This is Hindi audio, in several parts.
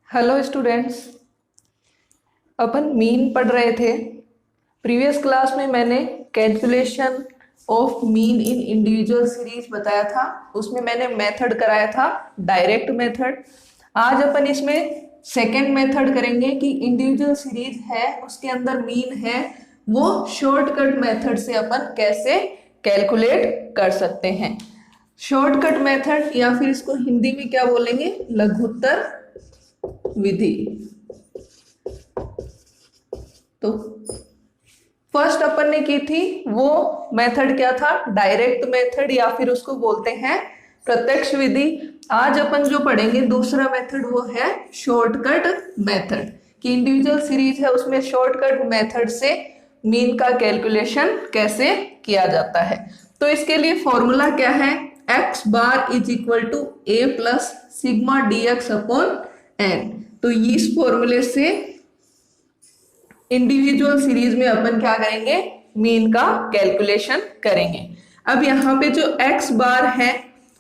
Hello students. अपन मीन पढ़ रहे थे। प्रीवियस क्लास में मैंने calculation of mean in individual series बताया था। उसमें मैंने मेथड कराया था डायरेक्ट मेथड। आज अपन इसमें सेकेंड मेथड करेंगे कि इंडिविजुअल सीरीज है उसके अंदर मीन है, वो शॉर्टकट मेथड से अपन कैसे कैलकुलेट कर सकते हैं। शॉर्टकट मेथड या फिर इसको हिंदी में क्या बोलेंगे, लघुत्तर विधि। तो फर्स्ट अपन ने की थी वो मेथड क्या था, डायरेक्ट मेथड या फिर उसको बोलते हैं प्रत्यक्ष विधि। आज अपन जो पढ़ेंगे दूसरा मेथड वो है शॉर्टकट मेथड कि इंडिविजुअल सीरीज है उसमें शॉर्टकट मेथड से मीन का कैलकुलेशन कैसे किया जाता है। तो इसके लिए फॉर्मूला क्या है, x bar is equal to a plus sigma dx upon n। तो इस फॉर्मूले से इंडिविजुअल सीरीज में अपन क्या करेंगे, मीन का कैलकुलेशन करेंगे। अब यहाँ पे जो x बार है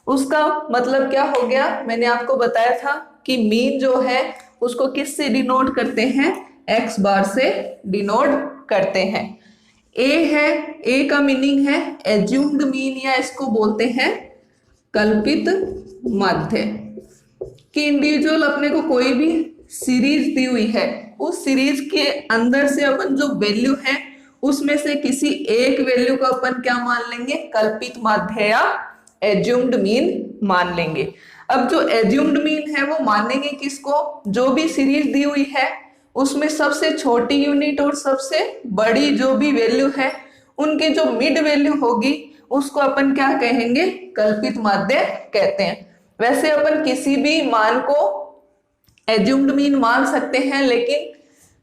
उसका मतलब क्या हो गया, मैंने आपको बताया था कि मीन जो है उसको किस से डिनोट करते हैं, x बार से डिनोट करते हैं। a है, a का मीनिंग है एज्यूम्ड मीन या इसको बोलते हैं कल्पित माध्य। कि इंडिविजुअल अपने को कोई भी सीरीज दी हुई है, उस सीरीज के अंदर से अपन जो वैल्यू है उसमें से किसी एक वैल्यू को अपन क्या मान लेंगे, कल्पित माध्य या एज्यूम्ड मीन मान लेंगे। अब जो एज्यूम्ड मीन है वो मानेंगे किसको, जो भी सीरीज दी हुई है उसमें सबसे छोटी यूनिट और सबसे बड़ी जो भी वैल्यू है उनकी जो मिड वैल्यू होगी उसको अपन क्या कहेंगे, कल्पित माध्य कहते हैं। वैसे अपन किसी भी मान को एज्यूम्ड मीन मान सकते हैं, लेकिन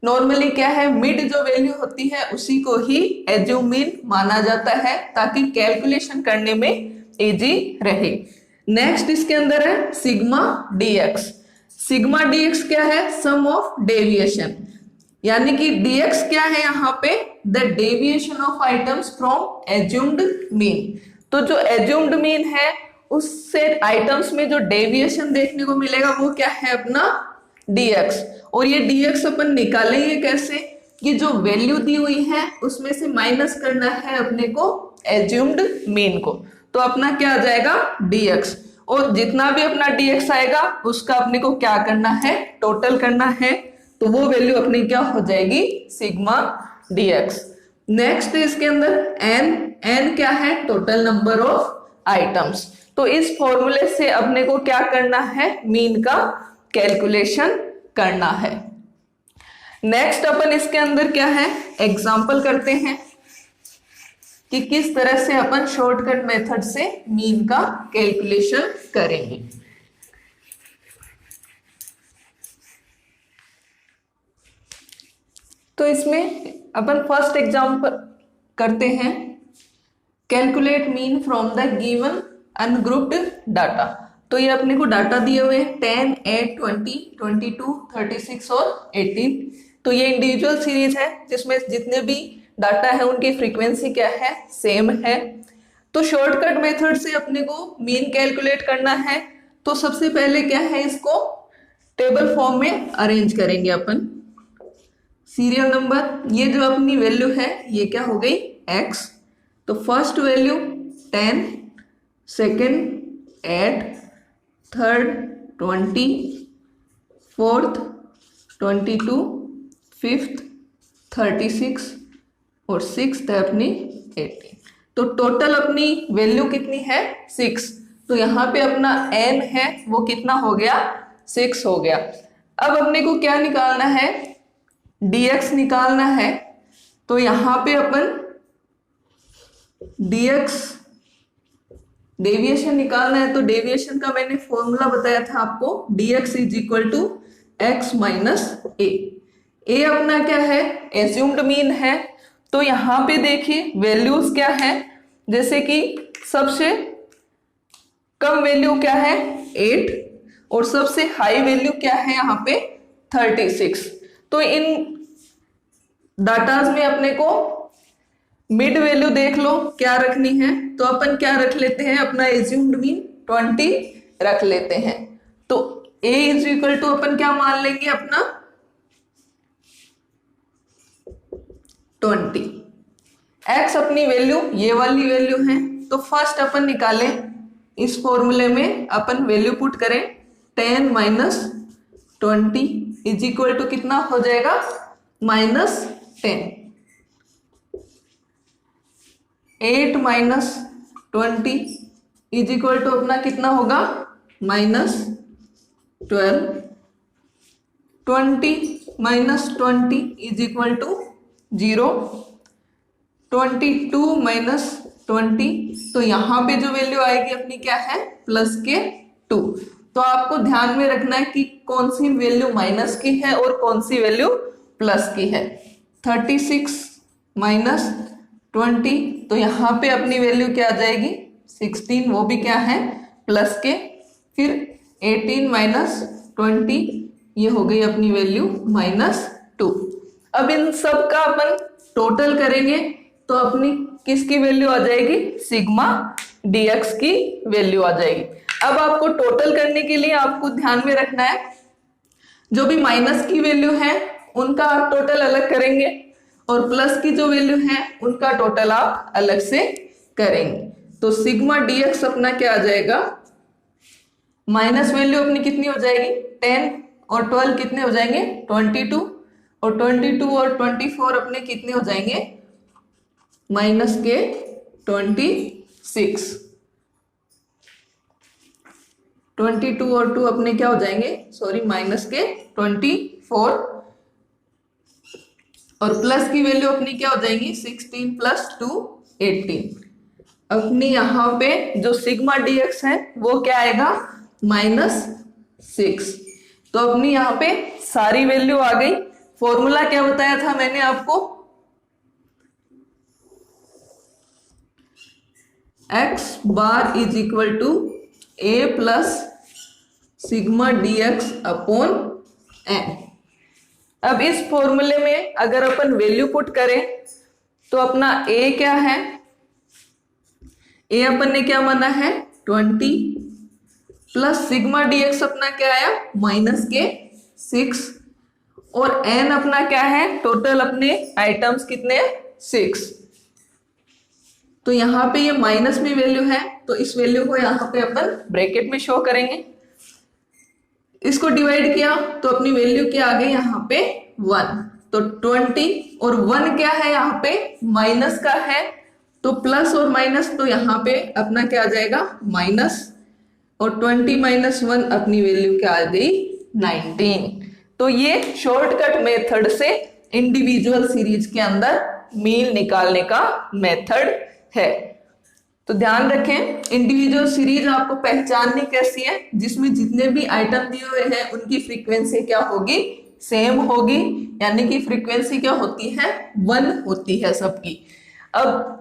नॉर्मली क्या है, मिड जो वैल्यू होती है उसी को ही एज्यूम मीन माना जाता है ताकि कैलकुलेशन करने में इजी रहे। नेक्स्ट इसके अंदर है सिग्मा डीएक्स। सिग्मा डीएक्स क्या है, सम ऑफ डेविएशन, यानी कि dx क्या है यहाँ पे, the deviation of items from assumed mean. तो जो एज्यूम्ड मीन है उससे आइटम्स में जो डेविएशन देखने को मिलेगा वो क्या है अपना dx। और ये dx अपन निकालेंगे कैसे, कि जो वैल्यू दी हुई है उसमें से माइनस करना है अपने को एज्यूम्ड मीन को, तो अपना क्या आ जाएगा dx। और जितना भी अपना dx आएगा उसका अपने को क्या करना है, टोटल करना है, तो वो वैल्यू अपनी क्या हो जाएगी, सिग्मा dx। नेक्स्ट इसके अंदर n क्या है, टोटल नंबर ऑफ आइटम्स। तो इस फॉर्मूले से अपने को क्या करना है, मीन का कैलकुलेशन करना है। नेक्स्ट अपन इसके अंदर क्या है, एग्जांपल करते हैं कि किस तरह से अपन शॉर्टकट मेथड से मीन का कैलकुलेशन करेंगे। तो इसमें अपन फर्स्ट एग्जांपल करते हैं, calculate mean from the given ungrouped data. तो ये अपने को डाटा दिए हुए हैं 10, 8, 20, 22, 36 और 18। तो ये इंडिविजुअल सीरीज है जिसमें जितने भी डाटा है उनकी फ्रीक्वेंसी क्या है, सेम है। तो शॉर्टकट मेथड से अपने को मीन कैलकुलेट करना है। तो सबसे पहले क्या है, इसको टेबल फॉर्म में अरेंज करेंगे अपन। सीरियल नंबर, ये जो अपनी वैल्यू है ये क्या हो गई, x। तो first value 10, second 8, third 20, fourth 22, fifth 36 और सिक्स्थ है अपनी 18। तो टोटल अपनी वैल्यू कितनी है, 6। तो यहाँ पे अपना n है वो कितना हो गया, 6 हो गया। अब अपने को क्या निकालना है, dx निकालना है। तो यहाँ पे अपन dx डेविएशन निकालना है। तो डेविएशन का मैंने फॉर्मूला बताया था आपको, dx is equal to x minus a अपना क्या है, एज्यूम्ड मीन है। तो यहाँ पे देखिए वैल्यूज क्या है, जैसे कि सबसे कम वैल्यू क्या है 8 और सबसे हाई वैल्यू क्या है यहाँ पे 36। तो इन डाटाज में अपने को मिड वैल्यू देख लो क्या रखनी है। तो अपन क्या रख लेते हैं, अपना एज्यूम्ड मीन 20 रख लेते हैं। तो a इज इक्वल टू अपन क्या मान लेंगे अपना 20। x अपनी वैल्यू ये वाली वैल्यू है, तो फर्स्ट अपन निकालें इस फॉर्मूले में, अपन वैल्यू पुट करें 10 माइनस 20 इज इक्वल टू कितना हो जाएगा -10। 8 माइनस 20 इज इक्वल टू अपना कितना होगा -12। 20 minus 20 is equal to 0। 22 minus 20, तो यहाँ पे जो वैल्यू आएगी अपनी क्या है प्लस के 2। तो आपको ध्यान में रखना है कि कौन सी वैल्यू माइनस की है और कौन सी वैल्यू प्लस की है। 36 माइनस 20, तो यहाँ पे अपनी वैल्यू क्या आ जाएगी 16, वो भी क्या है प्लस के। फिर 18 माइनस 20, ये हो गई अपनी वैल्यू -2। अब इन सब का अपन टोटल करेंगे तो अपनी किसकी वैल्यू आ जाएगी सिग्मा dx की वैल्यू आ जाएगी। अब आपको टोटल करने के लिए आपको ध्यान में रखना है जो भी माइनस की वैल्यू है उनका आप टोटल अलग करेंगे और प्लस की जो वैल्यू है उनका टोटल आप अलग से करेंगे। तो सिग्मा dx अपना क्या आ जाएगा, माइनस वैल्यू अपनी कितनी हो जाएगी 10 और 12 कितने हो जाएंगे 22, और 22 और 24 अपने कितने हो जाएंगे -26। 22 और 2 अपने क्या हो जाएंगे -24, और प्लस की वैल्यू अपनी क्या हो जाएगी 16 + 2 18। अपनी यहाँ पे जो सिग्मा dx है वो क्या आएगा -6। तो अपनी यहाँ पे सारी वैल्यू आ गई। फॉर्मूला क्या बताया था मैंने आपको, x bar is equal to a plus sigma dx upon n। अब इस फॉर्मूले में अगर अपन वैल्यू पुट करें तो अपना a क्या है, a अपन ने क्या माना है 20 प्लस सिग्मा dx अपना क्या आया -6, और n अपना क्या है टोटल अपने आइटम्स कितने 6। तो यहाँ पे ये माइनस में वैल्यू है तो इस वैल्यू को यहाँ पे अपन ब्रैकेट में शो करेंगे। इसको डिवाइड किया तो अपनी वैल्यू क्या आ गई यहाँ पे 1। तो 20 और 1 क्या है यहाँ पे माइनस का है, तो प्लस और माइनस, तो यहाँ पे अपना क्या आ जाएगा माइनस, और 20 - 1 अपनी वैल्यू क्या आ गई 19। तो ये शॉर्टकट मेथड से इंडिविजुअल सीरीज के अंदर मीन निकालने का मेथड है। तो ध्यान रखें इंडिविजुअल सीरीज आपको पहचाननी कैसी है, जिसमें जितने भी आइटम दिए हुए हैं उनकी फ्रीक्वेंसी क्या होगी सेम होगी, यानी कि फ्रीक्वेंसी क्या होती है 1 होती है सबकी। अब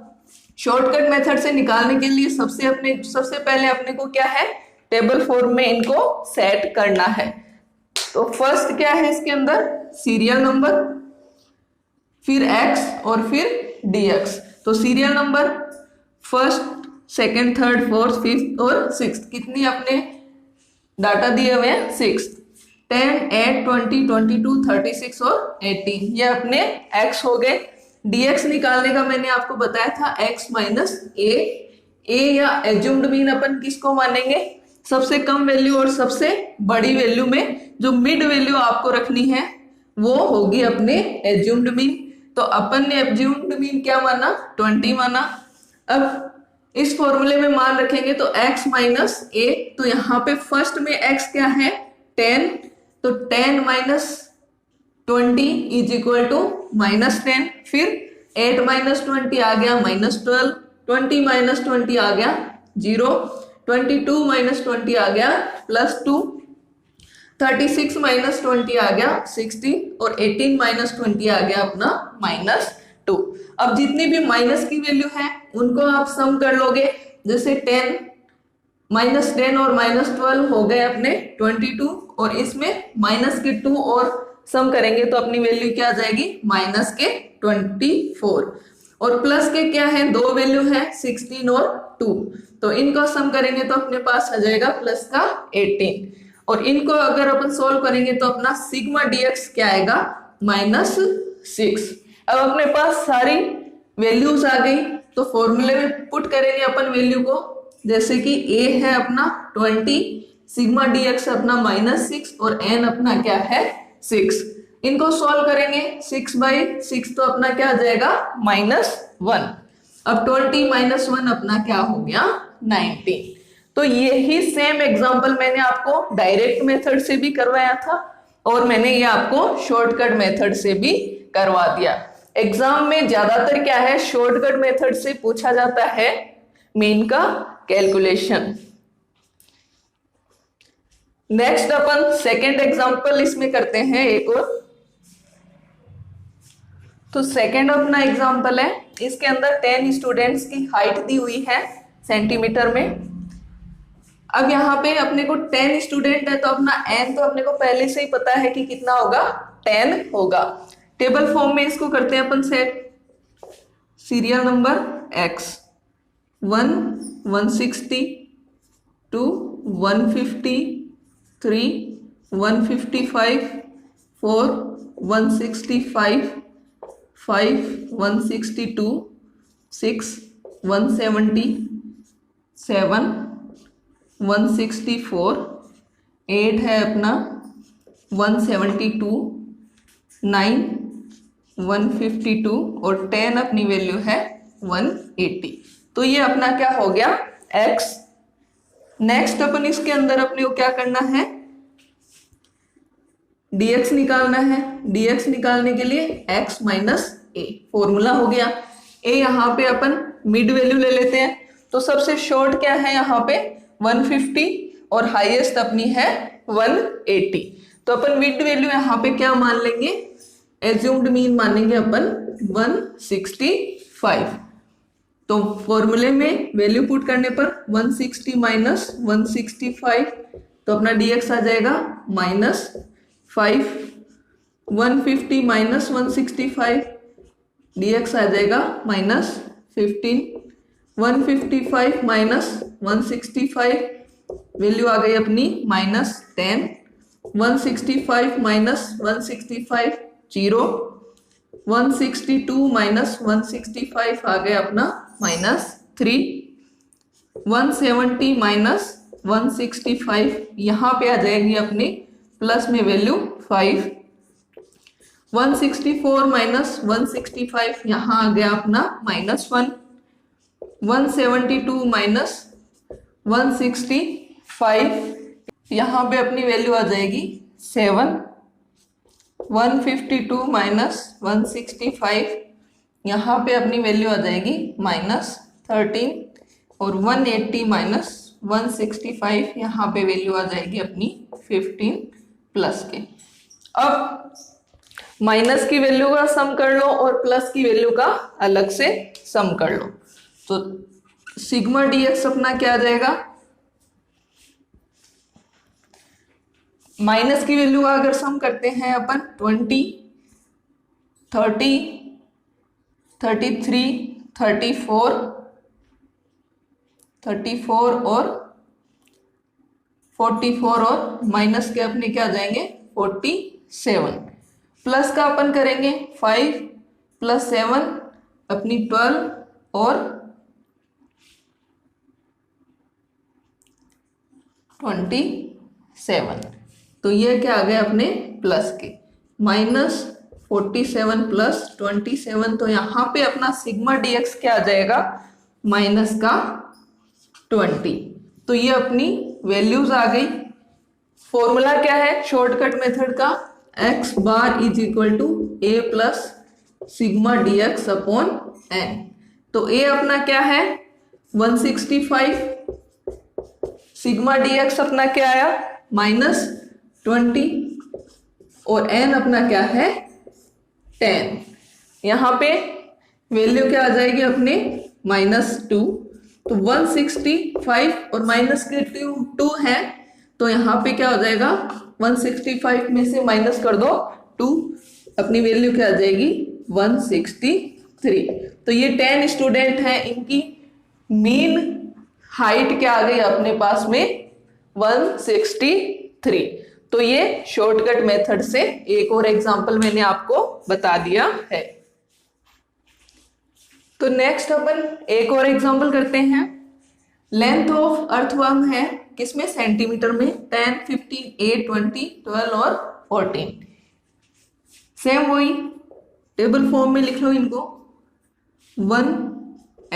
शॉर्टकट मेथड से निकालने के लिए सबसे पहले अपने को क्या है टेबल फॉर्म में इनको सेट करना है। तो फर्स्ट क्या है इसके अंदर सीरियल नंबर, फिर x और फिर dx। तो serial number first, second, third, fourth, fifth और सिक्स्थ, कितनी अपने डाटा दिए हुए हैं 6, 10, 8, 20, 22, 36 और 18, ये अपने x हो गए। dx निकालने का मैंने आपको बताया था x - a या एज्यूम्ड मीन अपन किसको मानेंगे, सबसे कम वैल्यू और सबसे बड़ी वैल्यू में जो मिड वैल्यू आपको रखनी है वो होगी अपने एज्यूम्ड मीन। तो अपन ने एज्यूम्ड मीन क्या माना 20 माना। अब इस फॉर्मूले में मान रखेंगे तो x - a, तो यहाँ पे फर्स्ट में x क्या है 10, तो 10 - 20 इज इक्वल टू -10। फिर 8 - 20 आ गया -12, 20 - 20 आ गया 0, 22 - 20 आ गया +2, 36 - 20 आ गया 16, और 18 - 20 आ गया अपना -2। अब जितनी भी माइनस की वैल्यू है उनको आप सम कर लोगे, जैसे 10 -10 और -12 हो गए अपने 22, और इसमें -2 और सम करेंगे तो अपनी वैल्यू क्या आ जाएगी -24, और प्लस के क्या है दो वैल्यू है 16 और 2, तो इनको सम करेंगे तो अपने पास आ जाएगा प्लस का 18। और इनको अगर अपन सोल्व करेंगे तो अपना सिग्मा डीएक्स क्या आएगा, -6। अब अपने पास सारी वैल्यूज आ गई, तो फॉर्मूले में पुट करेंगे अपन वैल्यू को, जैसे कि a है अपना 20, सिग्मा डीएक्स अपना -6 और n अपना क्या है 6। इनको सॉल्व करेंगे 6/6 तो अपना क्या आ जाएगा -1। अब 20 - 1 अपना क्या हो गया 19। तो यही सेम एग्जांपल मैंने आपको डायरेक्ट मेथड से भी करवाया था और मैंने ये आपको शॉर्टकट मेथड से भी करवा दिया। एग्जाम में ज्यादातर क्या है, शॉर्टकट मेथड से पूछा जाता है मीन का कैलकुलेशन। नेक्स्ट अपन सेकेंड एग्जांपल इसमें करते हैं एक और। तो सेकेंड अपना एग्जांपल है, इसके अंदर 10 स्टूडेंट्स की हाइट दी हुई है सेंटीमीटर में। अब यहाँ पे अपने को 10 स्टूडेंट है तो अपना n तो अपने को पहले से ही पता है कि कितना होगा 10 होगा। टेबल फॉर्म में इसको करते हैं अपन सेट। सीरियल नंबर x 1 160 2 150 3 155 4 165 5 162 6 170 7 164 8 है अपना 172 9 152 और 10 अपनी वैल्यू है 180। तो ये अपना क्या हो गया x। नेक्स्ट अपन इसके अंदर अपने को क्या करना है, dx निकालना है। dx निकालने के लिए x - a फॉर्मूला हो गया। a यहाँ पे अपन मिड वैल्यू ले लेते हैं, तो सबसे शॉर्ट क्या है यहाँ पे 150 और हाईएस्ट अपनी है 180। तो अपन मिड वैल्यू यहाँ पे क्या मान लेंगे, एज्यूम्ड मीन मानेंगे अपन 165। तो फॉर्मूले में वैल्यू पुट करने पर 160 - 165 तो अपना dx आ जाएगा -5। 150 - 165 dx आ जाएगा -15। 155 - 165 वैल्यू आ गई अपनी -10। 165 - 165 0। 162 - 165 आ गया अपना -3। 170 - 165 यहाँ पे आ जाएगी अपनी प्लस में वैल्यू 5। 164 - 165 यहाँ आ गया अपना -1। 172 - 165 यहाँ पे अपनी वैल्यू आ जाएगी 7। 152 - 165 यहाँ पे अपनी वैल्यू आ जाएगी -13 और 180 - 165 यहाँ पे वैल्यू आ जाएगी अपनी 15 प्लस के। अब माइनस की वैल्यू का सम कर लो और प्लस की वैल्यू का अलग से सम कर लो। तो सिग्मा डीएक्स अपना क्या आ जाएगा, माइनस की वैल्यू का अगर सम करते हैं अपन 20 30 33 34 और 44 और माइनस के अपने क्या आ जाएंगे 47। प्लस का अपन करेंगे 5 + 7 अपनी 12 और 27। तो ये क्या आ गया अपने प्लस के -47 + 27। तो यहाँ पे अपना सिग्मा डीएक्स क्या आ जाएगा -20। तो ये अपनी वैल्यूज आ गई। फॉर्मूला क्या है शॉर्टकट मेथड का, x bar is equal to a plus sigma dx upon n। तो a अपना क्या है 165, सिग्मा dx अपना क्या आया -20 और n अपना क्या है 10। यहाँ पे वैल्यू क्या आ जाएगी अपने -2। तो 165 और माइनस के 2 है तो यहाँ पे क्या हो जाएगा 165 में से माइनस कर दो 2, अपनी वैल्यू क्या आ जाएगी 163। तो ये 10 स्टूडेंट हैं, इनकी मीन हाइट क्या आ गई अपने पास में 163। 3। तो ये शॉर्टकट मेथड से एक और एग्जांपल मैंने आपको बता दिया है। तो नेक्स्ट अपन एक और एग्जांपल करते हैं। लेंथ ऑफ अर्थवर्म है किसमें, सेंटीमीटर में, 10, 15, 8, 20, 12 और 14। सेम वही टेबल फॉर्म में लिख लो इनको। 1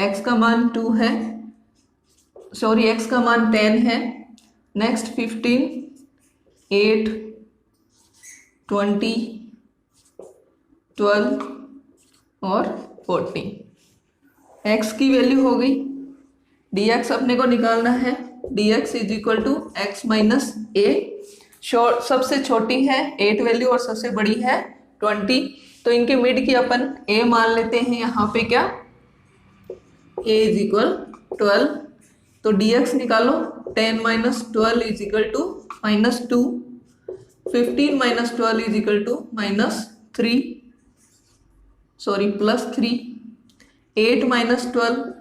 x का मान 2 है, सॉरी x का मान 10 है। नेक्स्ट 15, 8, 20, 12 और 14। x की वैल्यू हो गई, dx अपने को निकालना है। dx is equal to x minus a. सबसे छोटी है 8 वैल्यू और सबसे बड़ी है 20। तो इनके मिड की अपन a मान लेते हैं यहाँ पे क्या, a इज इक्वल 12। तो dx निकालो, 10 minus 12 is equal to -2, 15 minus 12 is equal to -3, sorry +3, 8 minus 12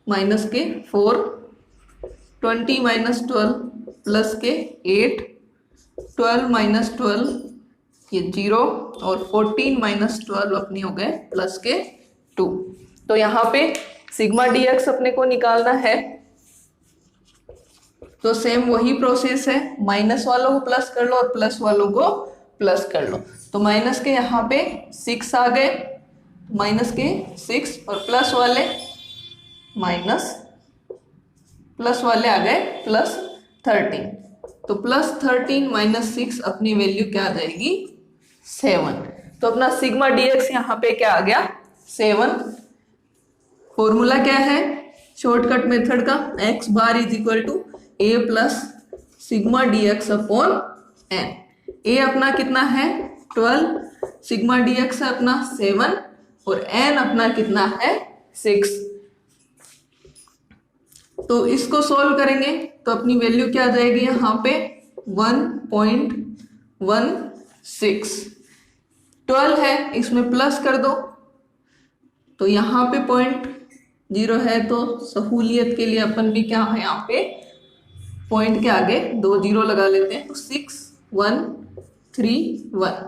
minus के 4, 20 माइनस 12 प्लस के 8, 12 माइनस 12 ये 0 और 14 माइनस 12 अपनी हो गए प्लस के 2। तो यहाँ पे सिग्मा dx अपने को निकालना है। तो सेम वही प्रोसेस है, माइनस वालों को प्लस कर लो और प्लस वालों को प्लस कर लो। तो माइनस के यहाँ पे 6 आ गए, माइनस के 6 और प्लस वाले आ गए +13। तो +13 माइनस 6 अपनी वैल्यू क्या आ जाएगी, 7। तो अपना सिग्मा dx यहाँ पे क्या आ गया, 7। फॉर्मूला क्या है शॉर्टकट मेथड का, x bar is equal to a plus sigma dx upon n। a अपना कितना है 12, सिग्मा dx है अपना 7 और n अपना कितना है 6। तो इसको सॉल्व करेंगे तो अपनी वैल्यू क्या आ जाएगी यहाँ पे 1.16। 12 है, इसमें प्लस कर दो तो यहाँ पे 0.0 है। तो सहूलियत के लिए अपन भी क्या है यहाँ पे पॉइंट के आगे 2 0 लगा लेते हैं। तो 6, 1, 3, 1।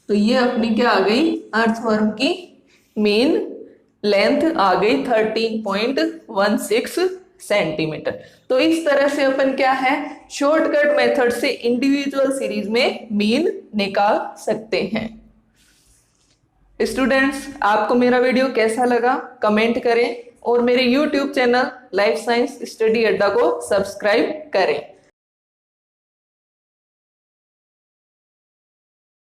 तो ये अपनी क्या आ गई, अर्थवर्म की मेन लेंथ आ गई 13.16 सेंटीमीटर। तो इस तरह से अपन क्या है शॉर्टकट मेथड से इंडिविजुअल सीरीज में मीन निकाल सकते हैं। स्टूडेंट्स, आपको मेरा वीडियो कैसा लगा कमेंट करें और मेरे YouTube channel life science study अड्डा को सब्सक्राइब करें।